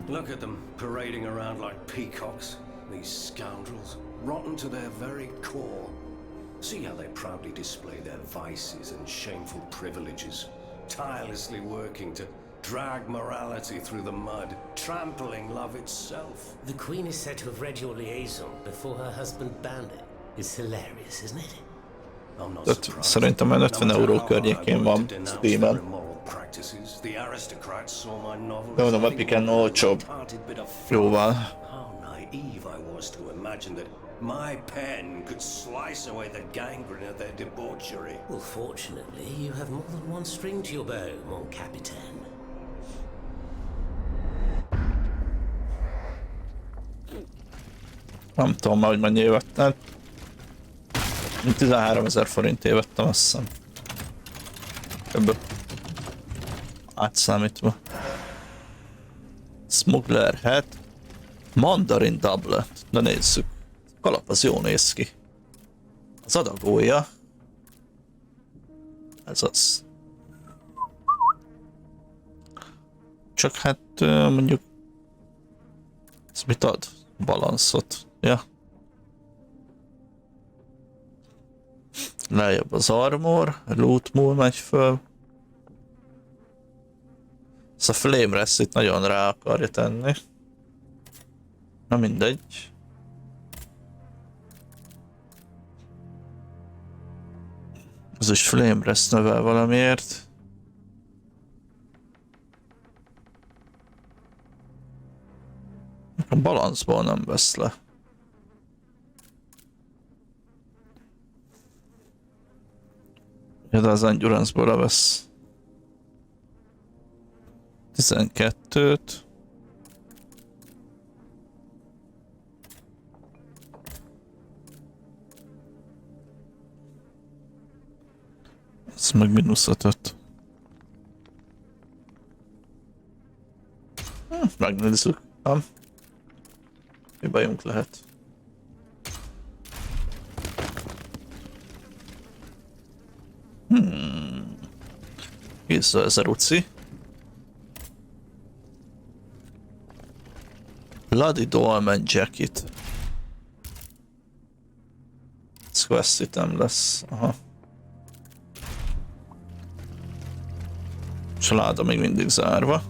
Look at them, parading around like peacocks. These scoundrels, rotten to their very core. See how they proudly display their vices and shameful privileges, tirelessly working to drag morality through the mud, trampling love itself. The Queen is said to have read your liaison before her husband banned it. It's hilarious, isn't it? Tehát szerintem 50 euró környékén van Steamen. The aristocrats saw my novel. De mondom, Epiken olcsóbb. Jóval. How naive I was to imagine that my pen could slice away the gangrene of their debauchery. Well, fortunately, you have more than one string to your bow, mon capitaine. Nem tudom már, hogy mennyi vettem. 13 000 forintért vettem, azt hiszem. Ebből átszámítva. Smuggler hat. Mandarin doublet. De nézzük. A kalap az jól néz ki. Az adagolja. Ez az. Csak hát mondjuk... Ez mit ad? Balanszot. Ja. Lejjebb az armor, loot mule megy föl. Ez a flame rest itt nagyon rá akarja tenni. Na mindegy. Ez is flame rest növel valamiért. A balanszból nem vesz le. Ja, de az endurance-ból levesz 12-t. Ez meg mínusz 5-öt. Megnézzük. Nem. Mi bajunk lehet? Készül ez a ruci. Bloody Dolman Jacket. Ez quest item lesz. Aha. És a láda még mindig zárva.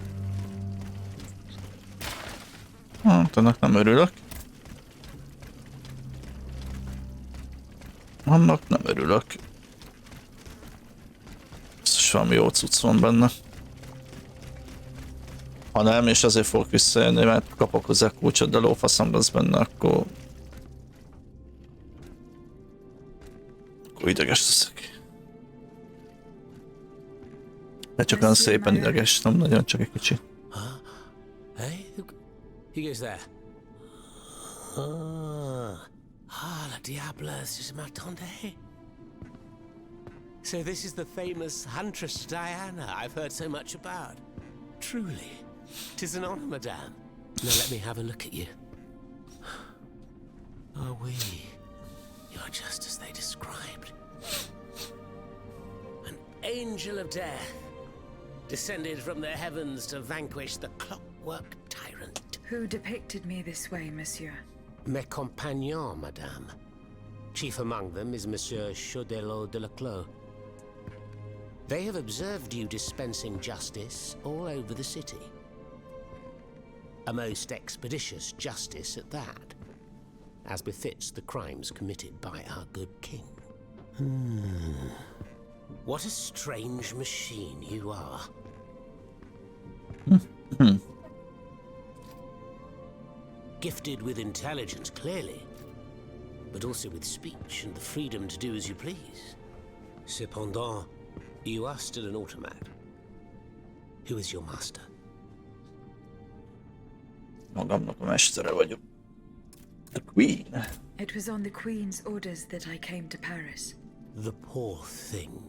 Hát ennek nem örülök. Annak nem örülök. Biztos valami jó cucc van benne. Ha nem, és azért fogok visszajönni, mert kapok hozzá kulcsot, de lófaszom lesz benne, akkor ideges leszek. De csak olyan szépen ideges, nem nagyon, csak egy kicsi. Hey, who goes there? La Diableuse de m'attendait. So this is the famous huntress Diana I've heard so much about. Truly, 'tis an honor, madame. Now let me have a look at you. Oh, oui, you're just as they described. An angel of death, descended from the heavens to vanquish the clockwork tyrant. Who depicted me this way, monsieur? Mes compagnons, madame. Chief among them is Monsieur Chaudelot de la Clos. They have observed you dispensing justice all over the city. A most expeditious justice at that, as befits the crimes committed by our good king. What a strange machine you are. Gifted with intelligence, clearly, but also with speech and the freedom to do as you please. Cependant, you are still an automat. Who is your master? Magamnak a mestere vagyok. The Queen. It was on the Queen's orders that I came to Paris. The poor thing.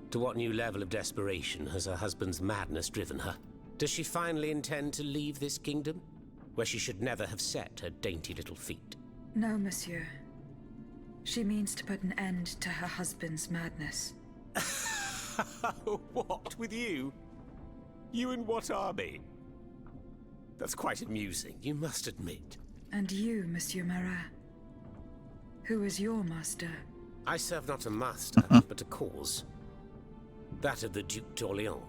To what new level of desperation has her husband's madness driven her? Does she finally intend to leave this kingdom, where she should never have set her dainty little feet? No, monsieur. She means to put an end to her husband's madness. What, with you? You in what army? That's quite amusing, you must admit. And you, Monsieur Marat? Who is your master? I serve not a master, but a cause. That of the Duc d'Orléans.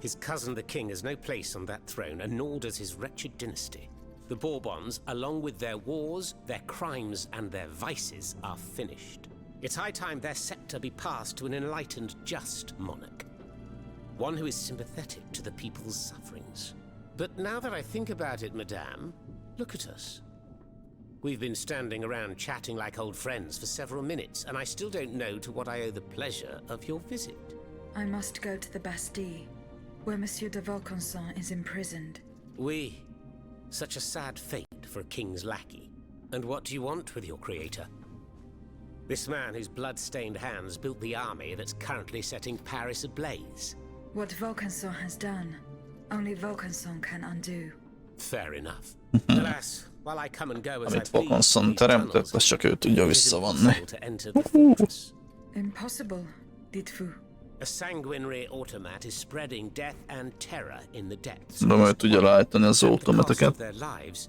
His cousin the king has no place on that throne, and nor does his wretched dynasty. The Bourbons, along with their wars, their crimes, and their vices, are finished. It's high time their scepter be passed to an enlightened, just monarch. One who is sympathetic to the people's sufferings. But now that I think about it, madame, look at us. We've been standing around chatting like old friends for several minutes, and I still don't know to what I owe the pleasure of your visit. I must go to the Bastille, where Monsieur de Vaucanson is imprisoned. Oui. Such a sad fate for a king's lackey. And what do you want with your creator? This man whose blood-stained hands built the army that's currently setting Paris ablaze. What Vaucanson has done, only Vaucanson can undo. Fair enough. Alas, while I come and go as I Amit please, Vaucanson these tunnels, teremtette, csak ő tudja it is visszavanni. impossible to enter the fortress. Impossible, dites-vous? A sanguinary automat is spreading death and terror in the depths. De majd tudja ráállítani az At the cost of automateket. their lives,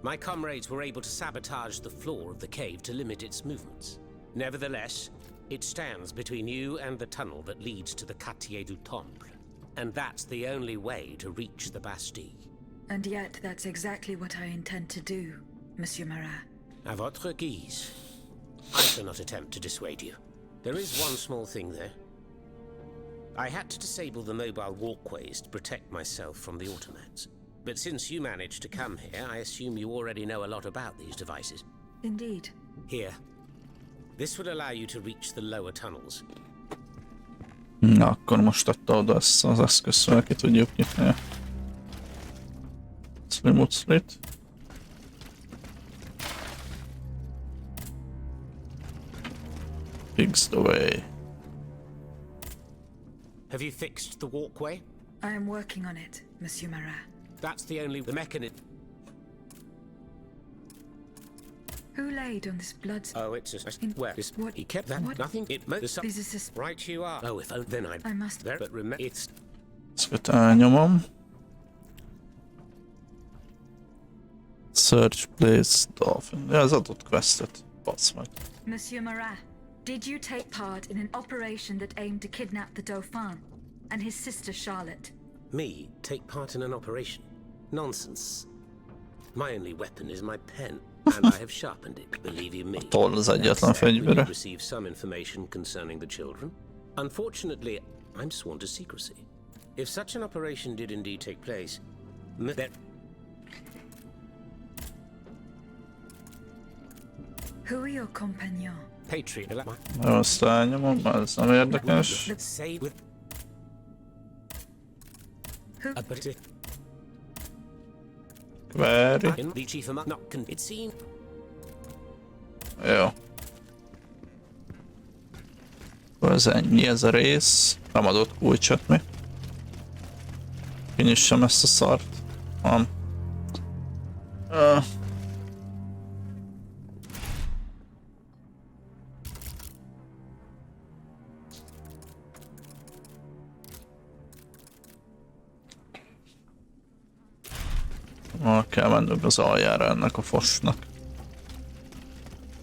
my comrades were able to sabotage the floor of the cave to limit its movements. Nevertheless, it stands between you and the tunnel that leads to the Quartier du Temple. And that's the only way to reach the Bastille. And yet that's exactly what I intend to do, Monsieur Marat. À votre guise. I shall not attempt to dissuade you. There is one small thing there. I had to disable the mobile walkways to protect myself from the automats. But since you managed to come here, I assume you already know a lot about these devices. Indeed. Here. This will allow you to reach the lower tunnels. Na, akkor most tette oda ezt az eszközt, hogy ki tudjuk nyitni. Slimuclit. Fix the way. Have you fixed the walkway? I am working on it, Monsieur Marat. That's the mechanism. Who laid on this blood? Oh, it's just where is What? he kept that? What? Nothing. It This is right. You are. Oh, if then I must. There, but remember, it's Ezt elnyomom. Search place dolphin. Ja, ez adott questet. Basz meg. Monsieur Marat, did you take part in an operation that aimed to kidnap the Dauphin and his sister Charlotte? me take part in an operation. Nonsense. My only weapon is my pen, and I have sharpened it. Believe you me. Toll az egyetlen That said, we fegyvere. did receive some information concerning the children. Unfortunately, I'm sworn to secrecy. If such an operation did indeed take place, that Who are your compagnons? Patriot. Jó, azt elnyomom, mert ez nem érdekes. Say with Who? a bit Query. in the chief among not it seemed. Jó. Akkor ez ennyi, ez a rész. Nem adott kulcsot mi. Kinyissam ezt a szart. Van. Kell mennünk az aljára ennek a fosnak.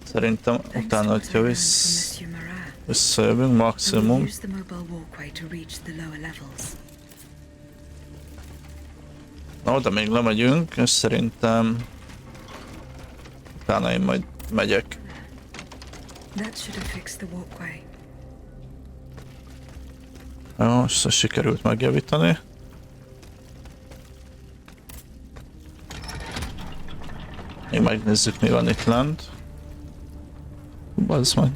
Szerintem utána, hogyha Monsieur Marat. visszajövünk, I will maximum. use the mobile walkway to reach the lower levels. Na, oda még lemegyünk, és szerintem utána én majd megyek. That should have fixed the walkway. Jó, és ezt sikerült megjavítani. Még megnézzük, mi van itt lent. Bazd meg.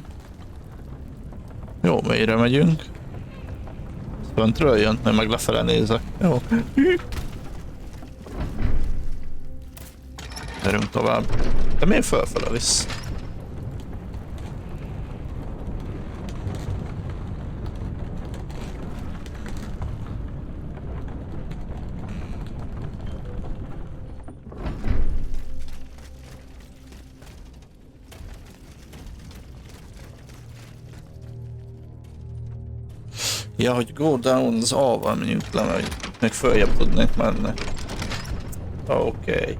Jó, mélyre megyünk. Föntről jön, én meg lefele nézek. Jó. Gyerünk tovább. De miért fölfele visz? Ja, hogy go down az A-val menjünk le, mert még följebb tudnék menni. Oké.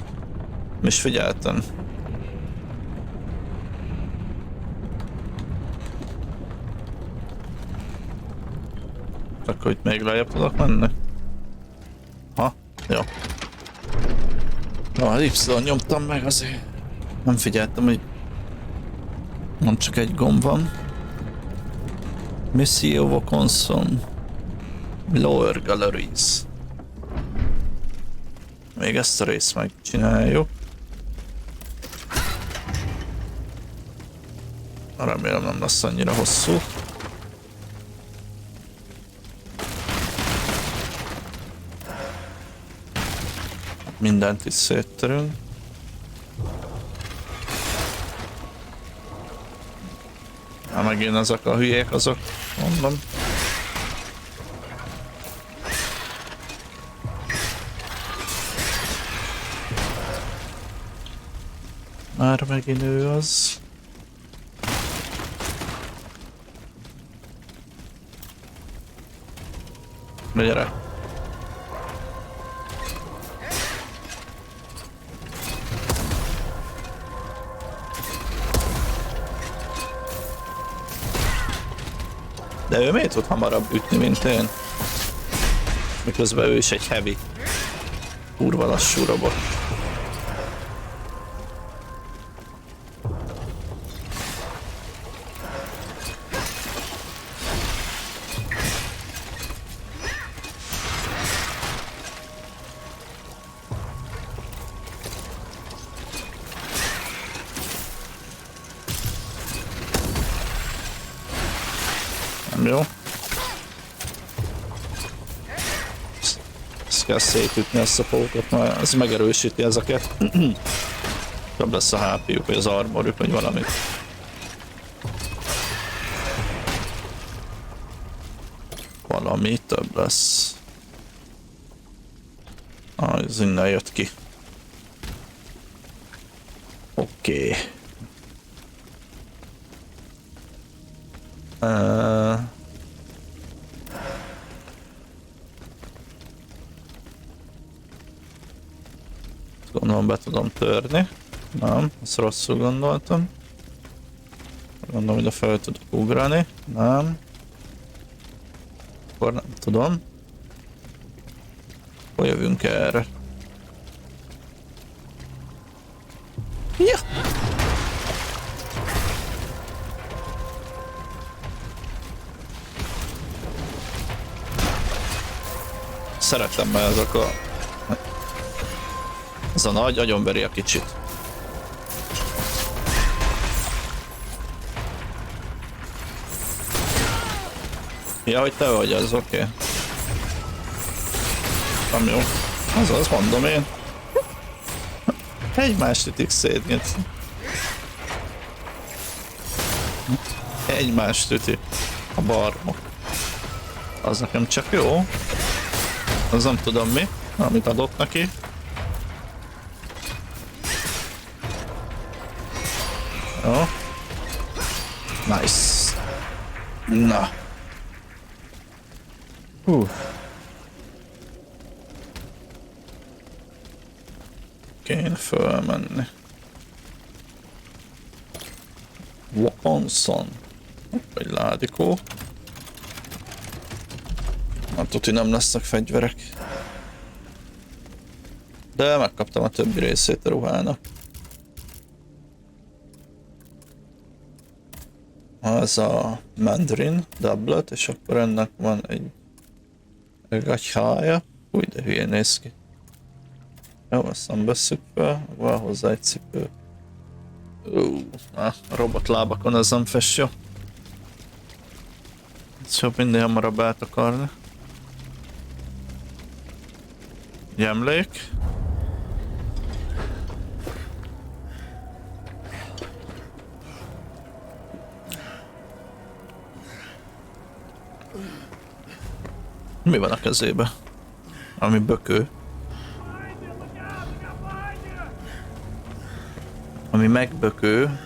Nem is figyeltem. Akkor itt még lejjebb tudok menni? Ha? Jó. No, az Y nyomtam meg azért. Nem figyeltem, hogy nem csak egy gomb van. Missio Consum. Lower Galleries. Még ezt a részt megcsináljuk. Remélem nem lesz annyira hosszú. Mindent itt széttörünk. Hát megint ezek a hülyék azok, mondom. Már megint ő az. Na gyere! De ő miért tud hamarabb ütni, mint én? Miközben ő is egy heavy. Kurva lassú robot. Nem jó. Ezt kell szétütni ezt a pótot, mert ez megerősíti ezeket. Több lesz a HP-juk, vagy az armorjuk, vagy valamit. Valami több lesz. Ez innen jött ki. Oké. Gondolom be tudom törni. Nem, ezt rosszul gondoltam. Gondolom, hogy fel tudok ugrani. Nem. Akkor nem tudom. Hol jövünk erre? Ja! Szeretem, mert ezek a... Ez a nagy agyonveri a kicsit. Ja, hogy te vagy az, oké. Okay. Nem jó. Az mondom én. Egymást ütik szét, mint. Egymást üti a barmok. Az nekem csak jó. Az nem tudom mi, amit adott neki. Jó. Nice. Na. Kéne fölmenni. Wakonson. Egy ládikó. Nem tudja, nem lesznek fegyverek. De megkaptam a többi részét a ruhának. Ez a Mandarin doublet, és akkor ennek van egy gatyhája. Úgy, de hülyén néz ki. Jó, ezt nem veszük fel, van hozzá egy cipő. A robotlábakon ez nem fest jó. Csak mindig hamarabb eltakarni. Emlék. Mi van a kezébe? Ami bökő. Ami megbökő.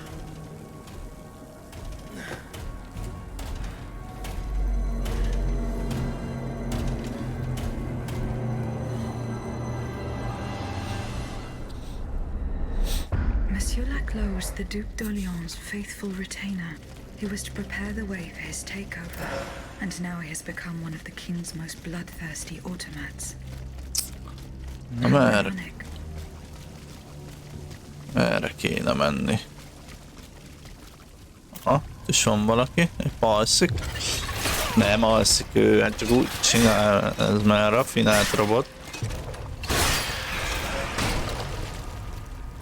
Monsieur Laclos was the Duc d'Orléans' faithful retainer. He was to prepare the way for his takeover, and now he has become one of the king's most bloodthirsty automats. Ironic. Erre kéne menni. Aha, és van valaki, egy alszik. Nem alszik ő, hát csak úgy csinál, ez már raffinált robot.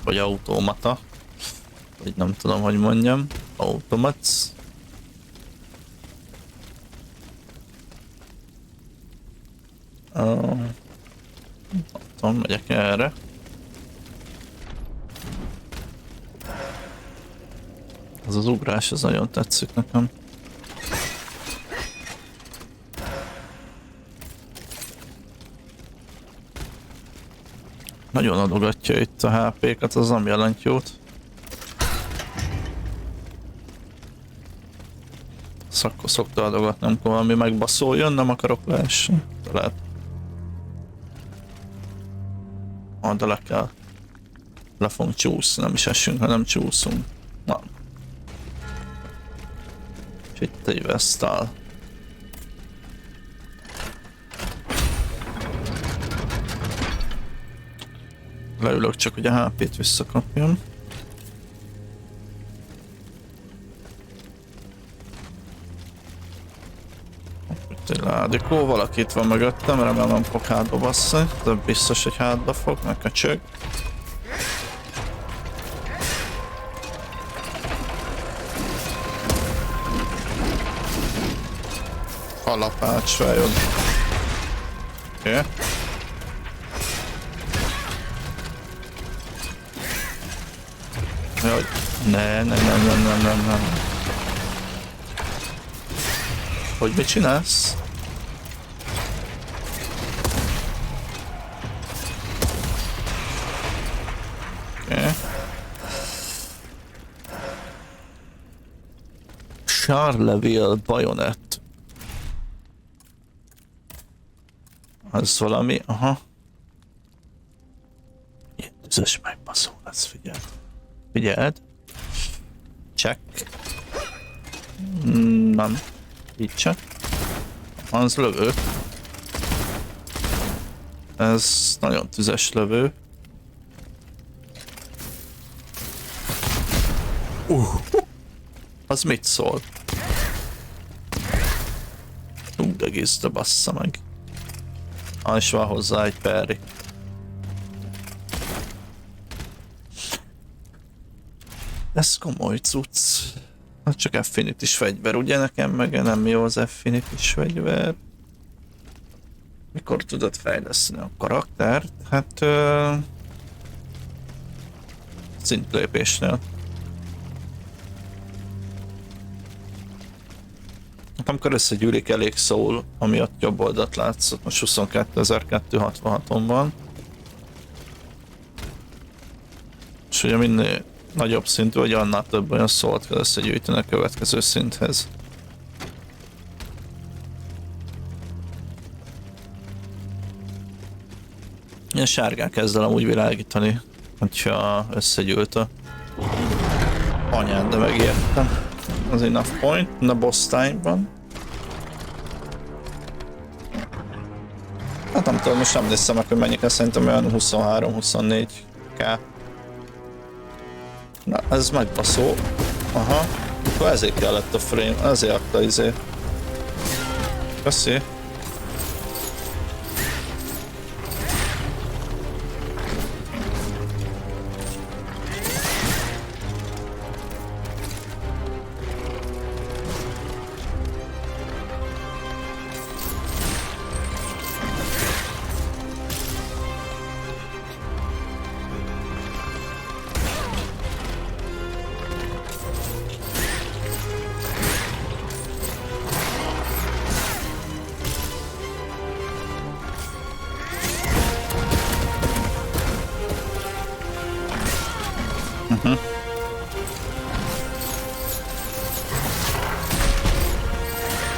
Vagy automata. Vagy nem tudom, hogy mondjam. Automats. Nem tudom, megyek erre. Ez az ugrás, ez nagyon tetszik nekem. Nagyon adogatja itt a HP-kat, az nem jelent jót. Akkor szokta adogatni, amikor valami megbaszoljon, nem akarok leesni. De lehet. De le kell. Le fogunk csúszni, nem is esünk, hanem csúszunk. Na. És itt egy Vestal. Leülök csak, hogy a HP-t visszakapjam. Itt egy ládikó, valaki itt van mögöttem, remélem nem fog hátba basszni, de biztos, hogy hátba fog, meg köcsög. Kalapács feljön. Oké. Jaj, nem. Hogy mit csinálsz? Oké. Charleville Bayonet. Az valami, aha. Ilyen tüzes megbaszó lesz, figyeld. Figyeld. Check. Nem. Így csak. Az lövő. Ez nagyon tüzes lövő. Az mit szól? De gizda bassza meg. És van hozzá egy perri. Ez komoly cucc. Hát csak Affinity-s fegyver, ugye nekem meg nem jó az Affinity-s fegyver. Mikor tudod fejleszteni a karaktert? Hát... szintlépésnél. Hát amikor összegyűlik elég szól, amiatt jobb oldalt látszott, most 22.266-on van. És ugye minél nagyobb szintű, hogy annál több olyan szólt kell összegyűjteni a következő szinthez. Ilyen sárgán kezd el amúgy világítani, hogyha összegyűlt a anyád, de megijedtem. Az enough point, a boss time-ban. Hát nem tudom, most nem néztem meg, hogy mennyi kell, szerintem olyan 23-24k. Na, ez megbaszó. Aha. Akkor ezért kellett a frame, ezért adta izé. Köszi.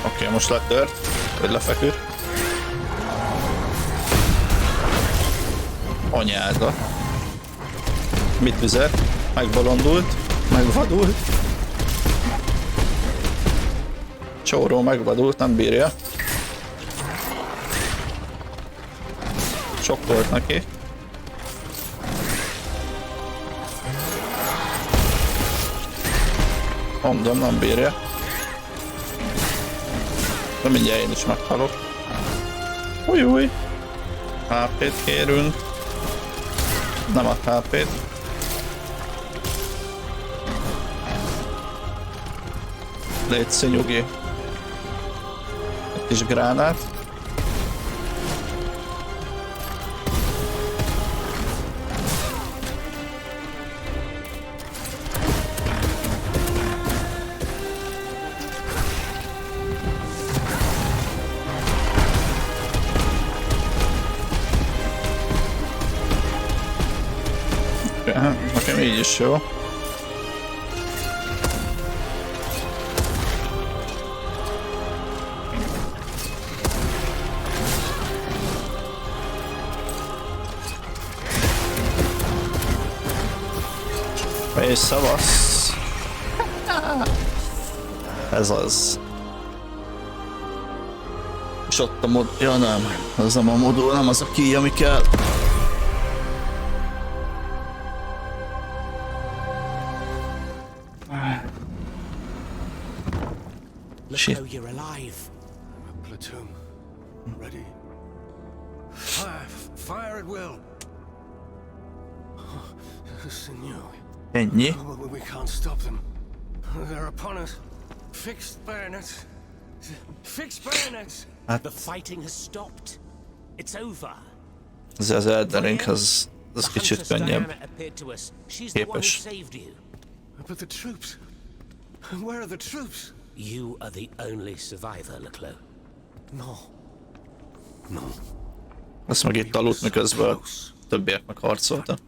Oké, most letört, vagy lefeküdt. Anyáda. Mit üzet? Megbolondult, megvadult. Csóró megvadult, nem bírja. Sok volt neki. Mondom, nem bírja. De mindjárt én is meghalok. Új. HP-t kérünk. Nem ad HP-t. Légy nyugi. Egy kis gránát. Nekem így is jó. És szavasz. Ez az. És ott a mod... Ja nem, az nem a modul, nem az a key, ami kell. Shit. You're alive. Platoon. Ready. Fire at will. Senor. Ennyi. We can't stop them. They're upon us. Fixed bayonets. Fixed bayonets. The fighting has stopped. It's over. Ez az Elden Ring, az kicsit könnyebb. Képes. But the troops. Where are the troops? You are the only survivor, Leclos. No. Azt meg itt aludt, miközben a többiek meg harcoltak.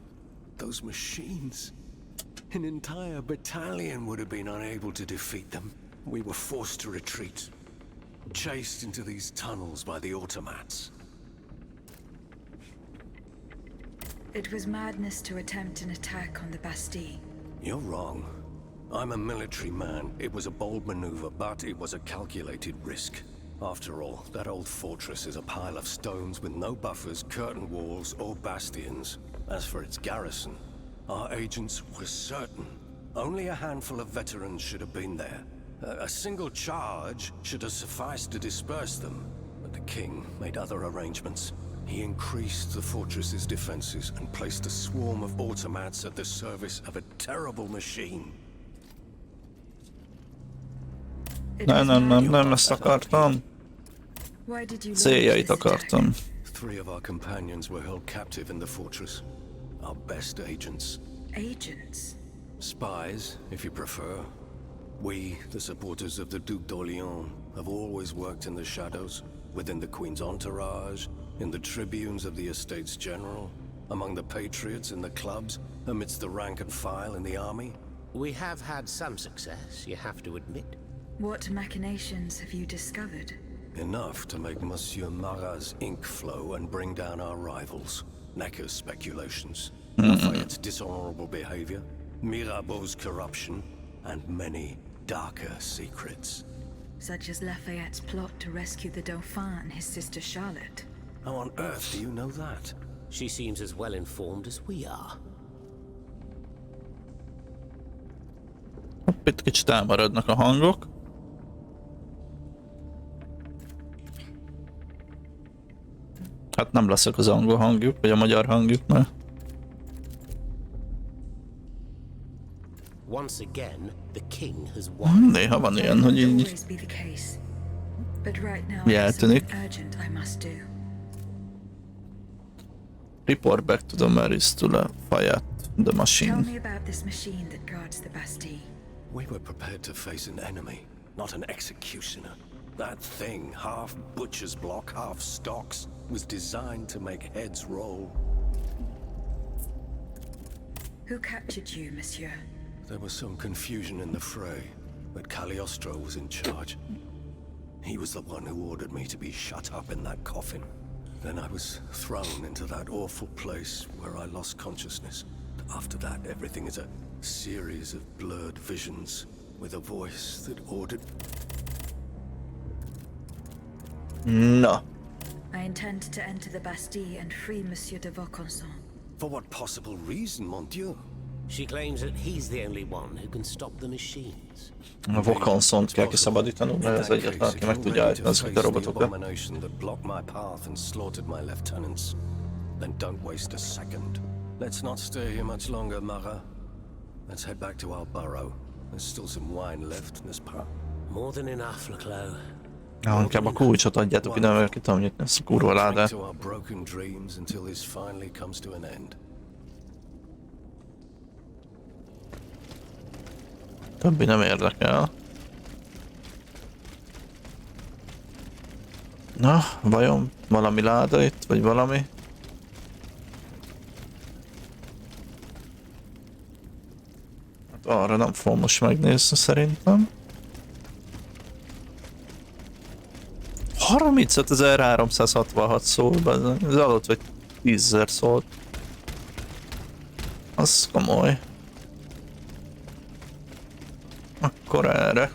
Those machines. An entire battalion would have been unable to defeat them. We were forced to retreat. Chased into these tunnels by the automats. It was madness to attempt an attack on the Bastille. You're wrong. I'm a military man. It was a bold maneuver, but it was a calculated risk. After all, that old fortress is a pile of stones with no buffers, curtain walls, or bastions. As for its garrison, our agents were certain. Only a handful of veterans should have been there. A single charge should have sufficed to disperse them. But the king made other arrangements. He increased the fortress's defenses and placed a swarm of automats at the service of a terrible machine. Nem, ezt akartam. Céljait akartam. 3 of our companions were held captive in the fortress. Our best agents. Agents? Spies, if you prefer. We, the supporters of the Duc d'Orléans, have always worked in the shadows, within the Queen's entourage, in the tribunes of the Estates General, among the patriots in the clubs, amidst the rank and file in the army. We have had some success, you have to admit. What machinations have you discovered? Enough to make Monsieur Marat's ink flow and bring down our rivals. Necker's speculations, Lafayette's dishonorable behavior, Mirabeau's corruption, and many darker secrets. Such as Lafayette's plot to rescue the Dauphin and his sister Charlotte. How on earth do you know that? She seems as well informed as we are. Hopp, itt kicsit elmaradnak a hangok. Hát nem leszek az angol hangjuk, vagy a magyar hangjuk, mert... Once again, the king has won. Néha van ilyen, hogy így... eltűnik. Report back to the Marys to Lafayette, the machine. Tell me about this machine that guards the Bastille. We were prepared to face an enemy, not an executioner. That thing, half butcher's block, half stocks, was designed to make heads roll. Who captured you, monsieur? There was some confusion in the fray, but Cagliostro was in charge. He was the one who ordered me to be shut up in that coffin. Then I was thrown into that awful place where I lost consciousness. After that, everything is a Series of blurred visions with a voice that ordered. Na. I intend to enter the Bastille and free Monsieur de Vaucanson. For what possible reason, mon Dieu? She claims that he's the only one who can stop the machines. A Vaucansont kell kiszabadítanunk, mert az egyetlen, aki meg tudja állítani ezeket a robotokat. Abomination that blocked my path and slaughtered my lieutenants. Then don't waste a second. Let's not stay here much longer, Mara. Let's head back to our burrow. There's still some wine left in this pot. More than enough, Leclos. Inkább a kulcsot adjátok ide, mert ki tudom nyitni ezt a kurva ládát. To our broken dreams until this finally comes to an end. Többi nem érdekel. Na, vajon valami láda itt, vagy valami? Hát arra nem fogom most megnézni szerintem. 35.366 szól, az alatt vagy 10.000 szólt. Az komoly. Akkor erre.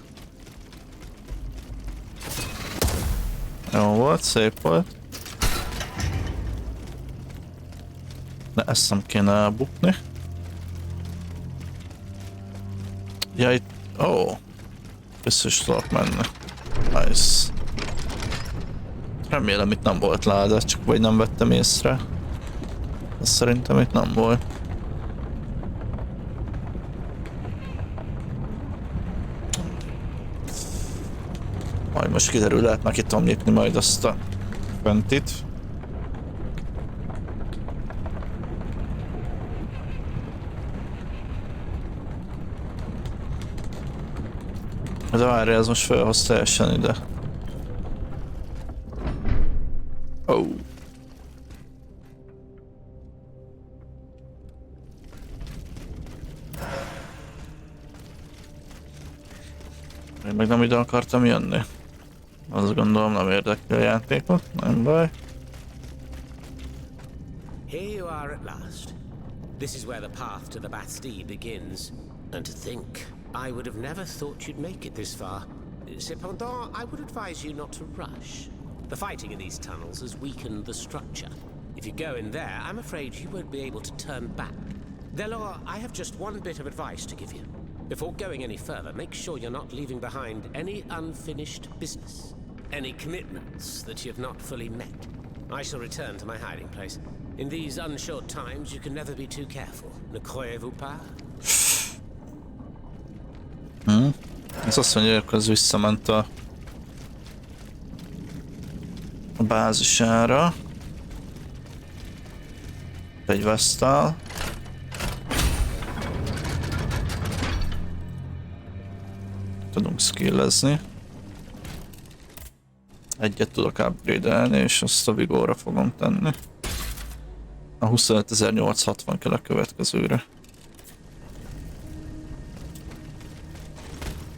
Jó volt, szép volt. De ezt nem kéne elbukni. Ja, itt... Ó! Biztos tudok menni. Nice. Remélem itt nem volt láda, csak vagy nem vettem észre. De szerintem itt nem volt. Majd most kiderül, lehet neki tudom nyitni majd azt a fentit. De várj, ez most felhoz teljesen ide. Oh. Én meg nem ide akartam jönni. Azt gondolom nem érdekli a játékot, nem baj. Here you are at last. This is where the path to the Bastille begins. And to think, I would have never thought you'd make it this far. Cependant, I would advise you not to rush. The fighting in these tunnels has weakened the structure. If you go in there, I'm afraid you won't be able to turn back. Delors, I have just one bit of advice to give you. Before going any further, make sure you're not leaving behind any unfinished business. Any commitments that you have not fully met. I shall return to my hiding place. In these unsure times, you can never be too careful. Ne croyez-vous pas? Ez azt mondja, hogy az visszament a bázisára. Egy Vestal. Tudunk skillezni. Egyet tudok upgrade-elni, és azt a vigorra fogom tenni. A 25.860 kell a következőre.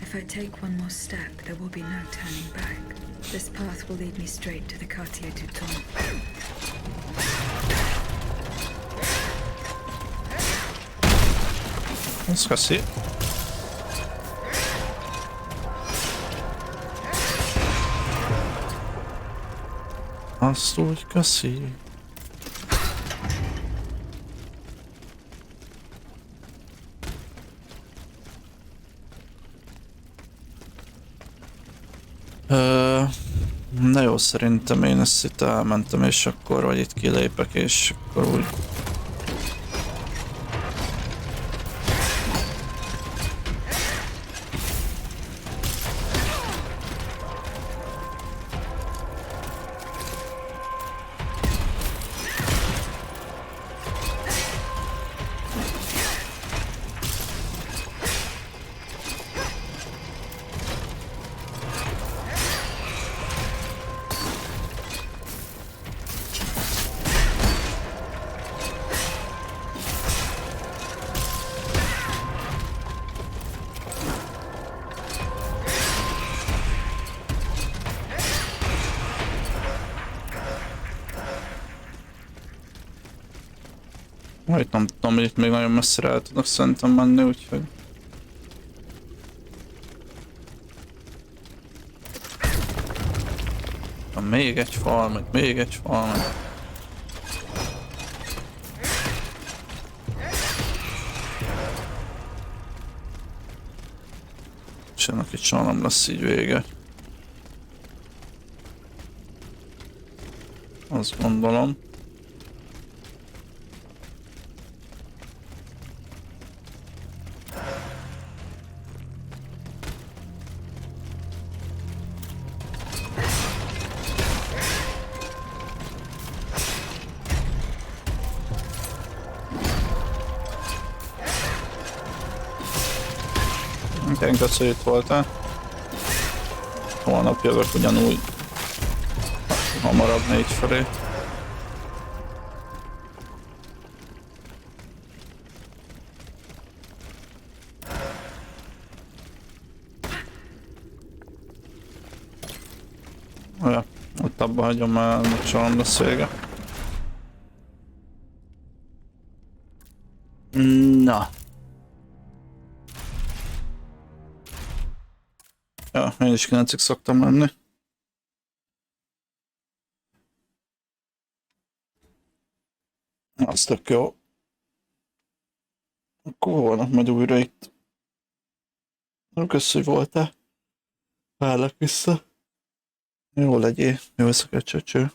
If I take one more step, there will be no turning back. This path will lead me straight to the Quartier du Temps. Ez köszi. Azt úgy köszi. Na jó, szerintem én ezt itt elmentem, és akkor vagy itt kilépek, és akkor úgy... Majd nem tudom, hogy itt még nagyon messzire el tudok szerintem menni, úgyhogy... Még egy fal, meg még egy fal, meg... És ennek itt soha nem lesz így vége. Azt gondolom. Én köszönjük, itt voltál. Holnap jövök ugyanúgy. Hamarabb 4 felé. Ja, ott abba hagyom, mert soha nem lesz vége. Na. Ja, én is 9-ig szoktam lenni. Az tök jó. Akkor holnap majd újra itt. Kösz, hogy voltál. Várlak vissza. Jó legyél. Jó éjszakát, cső.